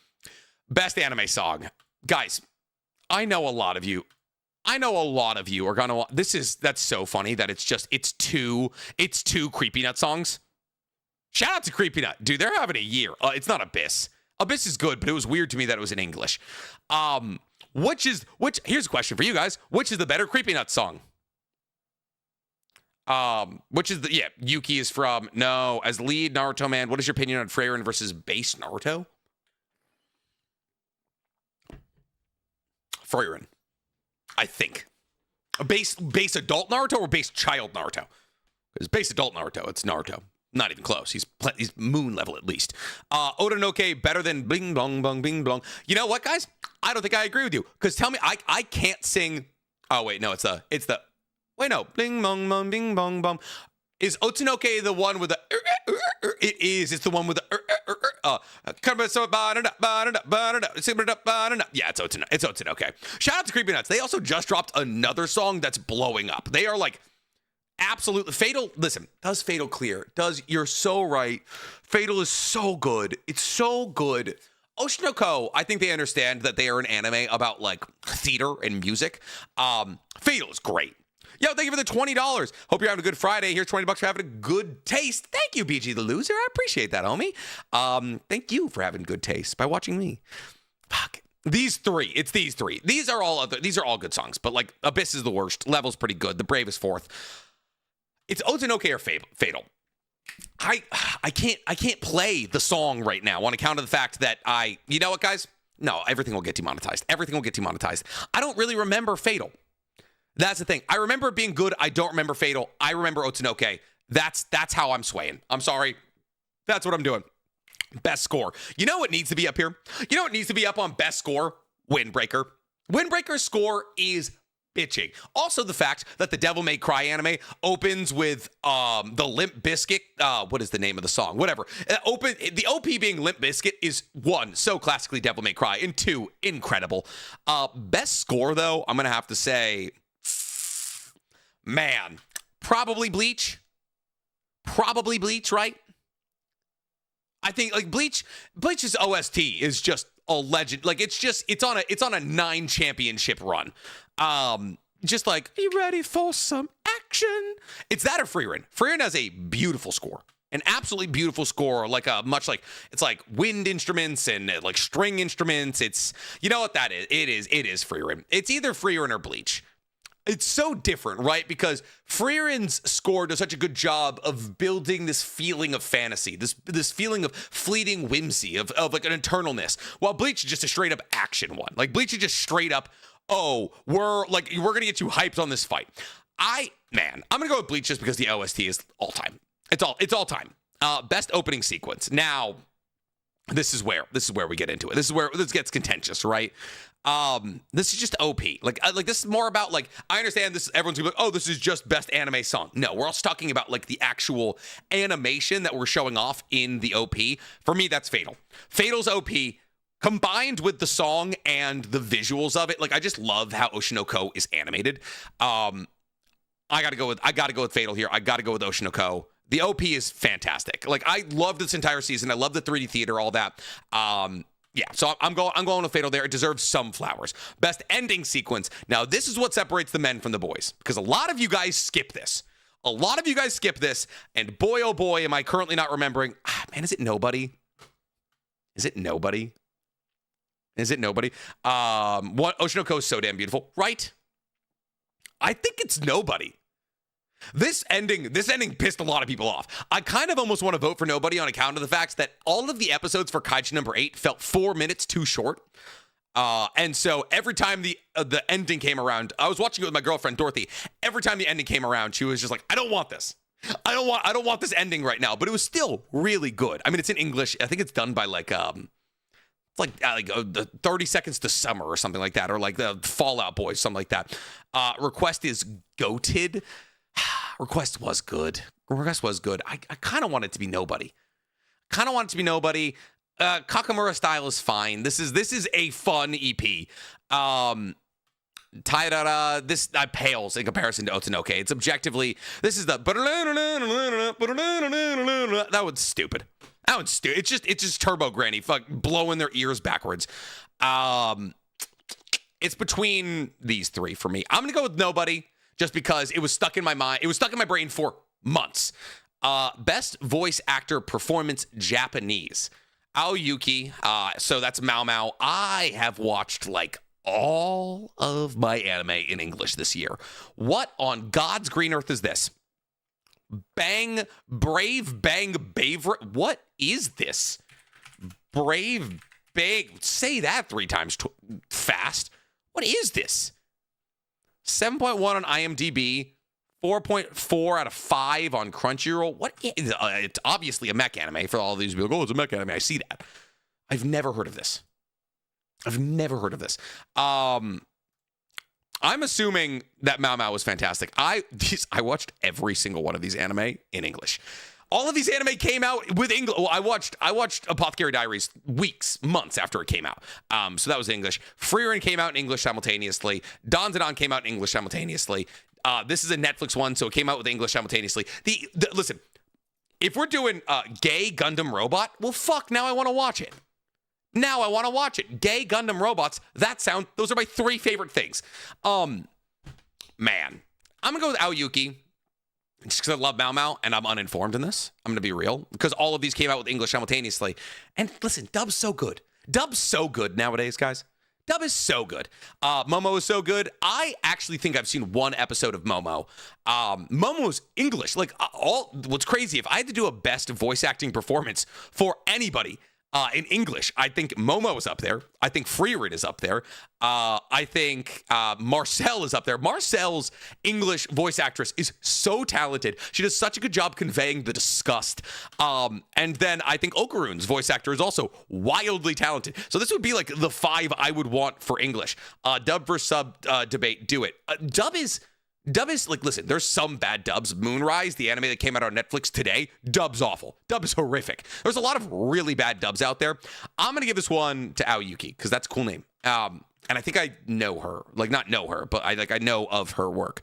Best anime song. Guys, I know a lot of you are gonna that's so funny that it's two Creepy Nut songs. Shout out to Creepy Nut. Dude, they're having a year. It's not Abyss. Abyss is good, but it was weird to me that it was in English. Here's a question for you guys. Which is the better Creepy Nut song? Yuki is from, no, as lead Naruto man, what is your opinion on Frieren versus base Naruto? Frieren, I think. Base adult Naruto or base child Naruto? Because base adult Naruto, it's Naruto. Not even close. He's moon level at least. Otonoke better than bing blong bong bing blong. You know what, guys? I don't think I agree with you. Because tell me, I can't sing. Oh wait, no, it's the. Wait, no. Bing bong bong bing bong bong. Is Otonoke the one with the? It is. It's the one with the. Yeah, it's Otonoke. It's Otonoke. Shout out to Creepy Nuts. They also just dropped another song that's blowing up. They are like. Absolutely. Fatal, listen, does Fatal clear? You're so right. Fatal is so good. It's so good. Oshinoko, I think they understand that they are an anime about like theater and music. Fatal is great. Yo, thank you for the $20. Hope you're having a good Friday. Here's $20 for having a good taste. Thank you, BG the Loser. I appreciate that, homie. Thank you for having good taste by watching me. Fuck. These three. It's these three. These are all good songs, but like Abyss is the worst. Level's pretty good. The Brave is fourth. It's Otonoke or Fatal. I can't play the song right now on account of the fact that you know what, guys? No, everything will get demonetized. Everything will get demonetized. I don't really remember Fatal. That's the thing. I remember it being good. I don't remember Fatal. I remember Otonoke. That's how I'm swaying. I'm sorry. That's what I'm doing. Best score. You know what needs to be up here? You know what needs to be up on best score? Windbreaker. Windbreaker's score is bitching. Also, the fact that the Devil May Cry anime opens with the Limp Bizkit. What is the name of the song? Whatever. The OP being Limp Bizkit is one, so classically Devil May Cry, and two, incredible. Best score though, I'm gonna have to say, man, probably Bleach. Probably Bleach, right? I think like Bleach's OST is just a legend. Like it's on a 9 championship run. Just like, are you ready for some action? It's that or Freerin. Freerin has a beautiful score. An absolutely beautiful score, like it's like wind instruments and like string instruments. It's, you know what that is? It is Freerin. It's either Freerin or Bleach. It's so different, right? Because Freerin's score does such a good job of building this feeling of fantasy, this feeling of fleeting whimsy, of like an eternalness. While Bleach is just a straight up action one. Like Bleach is just straight up, oh, we're gonna get you hyped on this fight. I'm gonna go with Bleach just because the OST is all time. It's all time. Best opening sequence. Now, this is where we get into it. This is where this gets contentious, right? This is just OP. Like this is more about like, I understand this. Everyone's gonna be like, oh, this is just best anime song. No, we're also talking about like the actual animation that we're showing off in the OP. For me, that's Fatal. Fatal's OP combined with the song and the visuals of it. Like I just love how Oshinoko is animated. I gotta go with Fatal here. I gotta go with Oshinoko. The OP is fantastic. Like I love this entire season. I love the 3D theater, all that. Yeah, so I'm going with Fatal there. It deserves some flowers. Best ending sequence. Now, this is what separates the men from the boys, because a lot of you guys skip this. And boy, oh boy, am I currently not remembering. Man, is it Nobody? What Oshinoko is so damn beautiful, right? I think it's Nobody. This ending pissed a lot of people off. I kind of almost want to vote for Nobody on account of the fact that all of the episodes for Kaiju number 8 felt 4 minutes too short. And so every time the ending came around, I was watching it with my girlfriend Dorothy. Every time the ending came around, she was just like, I don't want this. I don't want this ending right now. But it was still really good. I mean, it's in English. I think it's done by like the 30 Seconds to Summer or something like that, or like the Fallout Boys, something like that. Request is goated. Request was good. I kind of want it to be Nobody. Kakamura style is fine. This is a fun EP. Tairara, this pales in comparison to Otonoke. It's objectively, this is the that one's stupid. It's just Turbo Granny fuck blowing their ears backwards. It's between these 3 for me. I'm gonna go with Nobody. Just because it was stuck in my mind. It was stuck in my brain for months. Best voice actor performance Japanese. Aoyuki. So that's Mao Mao. I have watched like all of my anime in English this year. What on God's green earth is this? Brave Bang Favorite. What is this? Brave Bang. Say that 3 times fast. What is this? 7.1 on IMDb, 4.4 out of 5 on Crunchyroll. What is it's obviously a mech anime for all these people. Oh, it's a mech anime. I see that. I've never heard of this. I'm assuming that Mao Mao was fantastic. I watched every single one of these anime in English. All of these anime came out with English. Well, I watched Apothecary Diaries months after it came out. So that was English. Freerin came out in English simultaneously. Dandadan came out in English simultaneously. This is a Netflix one, so it came out with English simultaneously. Listen, if we're doing gay Gundam Robot, well, fuck, now I want to watch it. Gay Gundam robots, those are my 3 favorite things. Man, I'm going to go with Aoyuki. Just because I love Mao Mao and I'm uninformed in this. I'm going to be real. Because all of these came out with English simultaneously. And listen, dub's so good. Dub's so good nowadays, guys. Dub is so good. Momo is so good. I actually think I've seen 1 episode of Momo. Momo's English. Like, what's crazy, if I had to do a best voice acting performance for anybody in English, I think Momo is up there. I think Freerin is up there. I think Marcel is up there. Marcel's English voice actress is so talented. She does such a good job conveying the disgust. And then I think Okarun's voice actor is also wildly talented. So this would be like the 5 I would want for English. Dub versus sub debate, do it. Dub is like, listen, there's some bad dubs. Moonrise, the anime that came out on Netflix today, dub's awful. Dub is horrific. There's a lot of really bad dubs out there. I'm going to give this one to Aoyuki because that's a cool name. And I think I know her. Like, not know her, but I know of her work.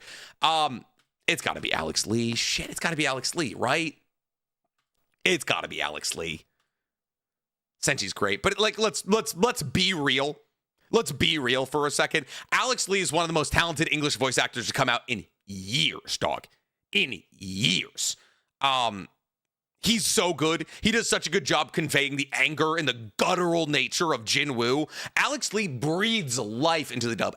It's got to be Alex Lee. Shit, it's got to be Alex Lee, right? It's got to be Alex Lee. Senji's great, but like let's be real. Let's be real for a second. Alex Lee is one of the most talented English voice actors to come out in years, dog. In years. He's so good. He does such a good job conveying the anger and the guttural nature of Jinwoo. Alex Lee breathes life into the dub.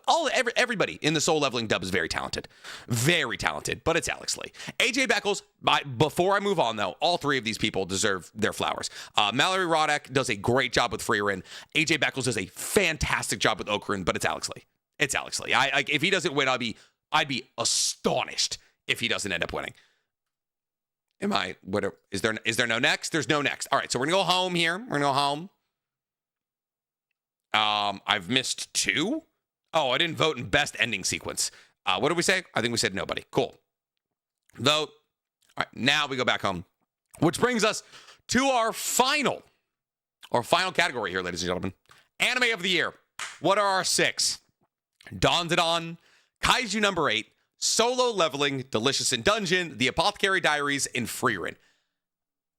Everybody in the Soul Leveling dub is very talented. Very talented, but it's Alex Lee. AJ Beckles, before I move on though, all three of these people deserve their flowers. Mallory Roddick does a great job with Frieren. AJ Beckles does a fantastic job with Okarun, but it's Alex Lee. It's Alex Lee. If he doesn't win, I'd be astonished if he doesn't end up winning. Is there no next? There's no next. All right, so we're gonna go home here. We're gonna go home. I've missed 2. Oh, I didn't vote in best ending sequence. What did we say? I think we said nobody. Cool. Vote. All right, now we go back home, which brings us to our final category here, ladies and gentlemen. Anime of the year. What are our 6? Dandadan, Kaiju number 8, Solo Leveling, Delicious in Dungeon, The Apothecary Diaries, and Frieren.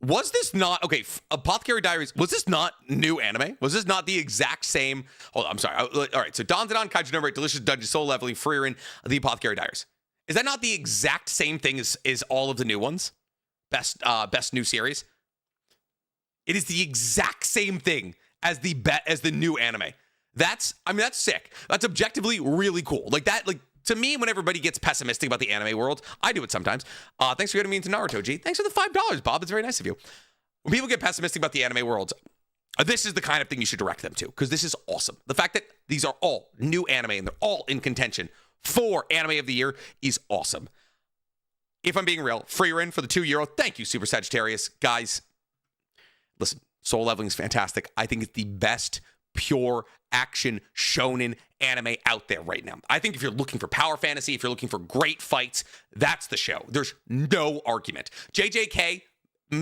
Was this not... Okay, Apothecary Diaries, was this not new anime? Was this not the exact same... Hold on, I'm sorry. All right, so Dandadan, Kaiju number 8, Delicious in Dungeon, Solo Leveling, Frieren, The Apothecary Diaries. Is that not the exact same thing as all of the new ones? Best new series? It is the exact same thing as the new anime. That's sick. That's objectively really cool. To me, when everybody gets pessimistic about the anime world, I do it sometimes. Thanks for getting me into Naruto, G. Thanks for the $5, Bob. It's very nice of you. When people get pessimistic about the anime world, this is the kind of thing you should direct them to, because this is awesome. The fact that these are all new anime and they're all in contention for Anime of the Year is awesome. If I'm being real, Frieren for the €2. Thank you, Super Sagittarius. Guys, listen, Soul Leveling is fantastic. I think it's the best pure action shonen anime out there right now. I think if you're looking for power fantasy, if you're looking for great fights, that's the show. There's no argument. JJK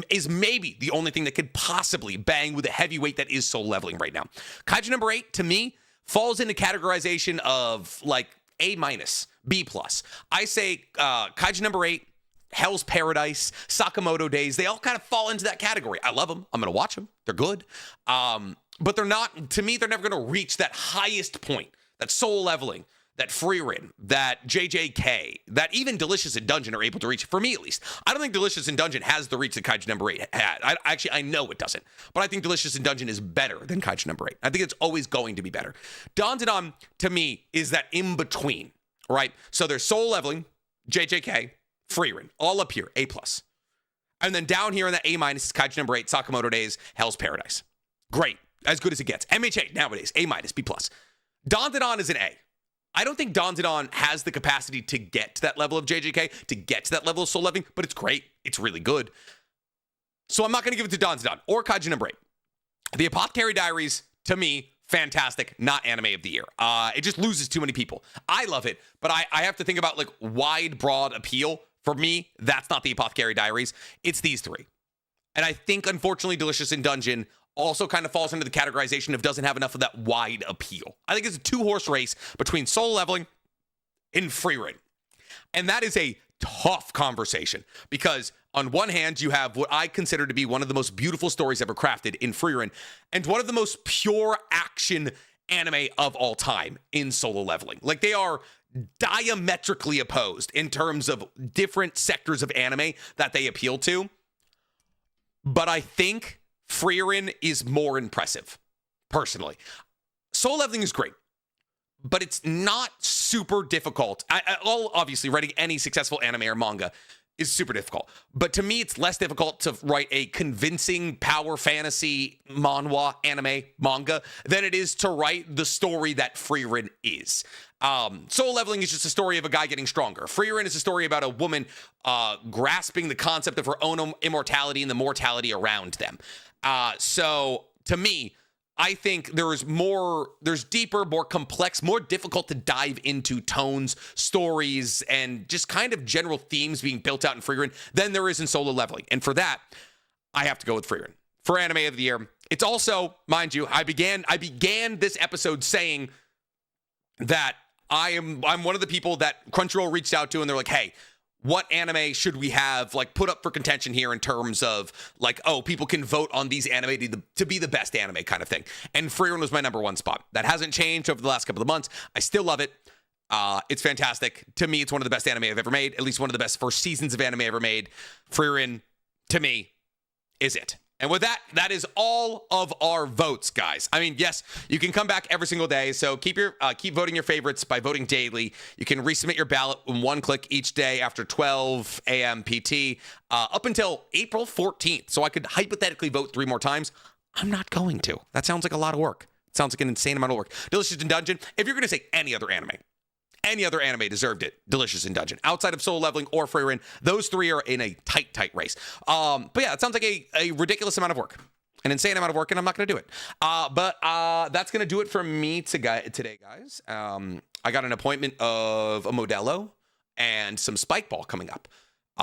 is maybe the only thing that could possibly bang with the heavyweight that is Soul Leveling right now. Kaiju number 8, to me, falls into categorization of like A-, B+. I say Kaiju number 8, Hell's Paradise, Sakamoto Days, they all kind of fall into that category. I love them. I'm going to watch them. They're good. But they're not, to me, they're never going to reach that highest point, that Soul Leveling, that Frieren, that JJK, that even Delicious in Dungeon are able to reach, for me at least. I don't think Delicious in Dungeon has the reach that Kaiju number 8 had. I know it doesn't. But I think Delicious in Dungeon is better than Kaiju number 8. I think it's always going to be better. Dandadan, to me, is that in-between, right? So there's Soul Leveling, JJK, Frieren, all up here, A+. And then down here in the A- is Kaiju number 8, Sakamoto Days, Hell's Paradise. Great. As good as it gets. MHA, nowadays, A-, B+. Dandadan is an A. I don't think Dandadan has the capacity to get to that level of JJK, to get to that level of Soul Leveling, but it's great. It's really good. So I'm not going to give it to Dandadan or Kaiju number 8. The Apothecary Diaries, to me, fantastic, not Anime of the Year. It just loses too many people. I love it, but I have to think about like wide, broad appeal. For me, that's not the Apothecary Diaries. It's these 3. And I think, unfortunately, Delicious in Dungeon also kind of falls into the categorization of doesn't have enough of that wide appeal. I think it's a 2-horse race between Soul Leveling and Frieren. And that is a tough conversation because on one hand, you have what I consider to be one of the most beautiful stories ever crafted in Frieren and one of the most pure action anime of all time in Solo Leveling. Like, they are diametrically opposed in terms of different sectors of anime that they appeal to. But I think Frieren is more impressive, personally. Soul Leveling is great, but it's not super difficult. Obviously, writing any successful anime or manga is super difficult. But to me, it's less difficult to write a convincing power fantasy manhwa anime manga than it is to write the story that Frieren is. Soul Leveling is just a story of a guy getting stronger. Frieren is a story about a woman grasping the concept of her own immortality and the mortality around them. So to me, I think there's deeper, more complex, more difficult to dive into tones, stories, and just kind of general themes being built out in Frieren than there is in Solo Leveling. And for that, I have to go with Frieren for Anime of the Year. It's also, mind you, I began this episode saying that I'm one of the people that Crunchyroll reached out to, and they're like, hey, what anime should we have like put up for contention here in terms of like, oh, people can vote on these anime to be the best anime kind of thing. And Frieren was my number one spot. That hasn't changed over the last couple of months. I still love it. It's fantastic. To me, it's one of the best anime I've ever made, at least one of the best first seasons of anime ever made. Frieren, to me, is it. And with that, that is all of our votes, guys. I mean, yes, you can come back every single day. So keep voting your favorites by voting daily. You can resubmit your ballot in one click each day after 12 a.m. PT up until April 14th. So I could hypothetically vote 3 more times. I'm not going to. That sounds like a lot of work. It sounds like an insane amount of work. Delicious in Dungeon. If you're going to say any other anime deserved it. Delicious in Dungeon. Outside of Solo Leveling or Frieren, those 3 are in a tight race. But yeah, it sounds like a ridiculous amount of work. An insane amount of work, and I'm not going to do it. But that's going to do it for me today, guys. I got an appointment of a Modelo and some Spike Ball coming up.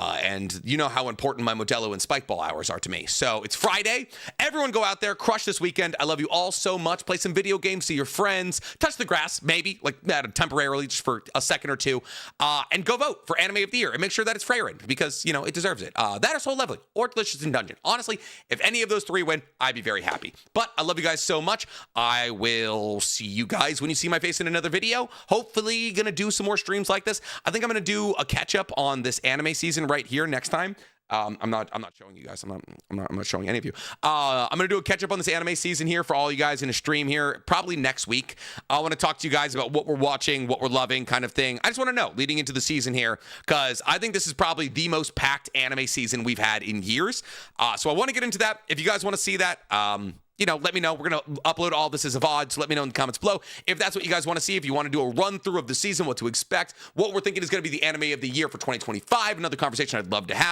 And you know how important my Modelo and Spike Ball hours are to me. So it's Friday. Everyone go out there, crush this weekend. I love you all so much. Play some video games, see your friends, touch the grass, maybe, like temporarily, just for a second or two. And go vote for Anime of the Year. And make sure that it's Frieren, because, you know, it deserves it. That or Soul Leveling or Delicious in Dungeon. Honestly, if any of those 3 win, I'd be very happy. But I love you guys so much. I will see you guys when you see my face in another video. Hopefully gonna do some more streams like this. I think I'm gonna do a catch up on this anime season right here next time. I'm not showing you guys. I'm not showing any of you. I'm gonna do a catch up on this anime season here for all you guys in a stream here, probably next week. I want to talk to you guys about what we're watching, what we're loving, kind of thing. I just want to know leading into the season here, because I think this is probably the most packed anime season we've had in years. So I want to get into that. If you guys want to see that, you know, let me know. We're going to upload all this as a VOD, so let me know in the comments below if that's what you guys want to see. If you want to do a run-through of the season, what to expect, what we're thinking is going to be the anime of the year for 2025, another conversation I'd love to have.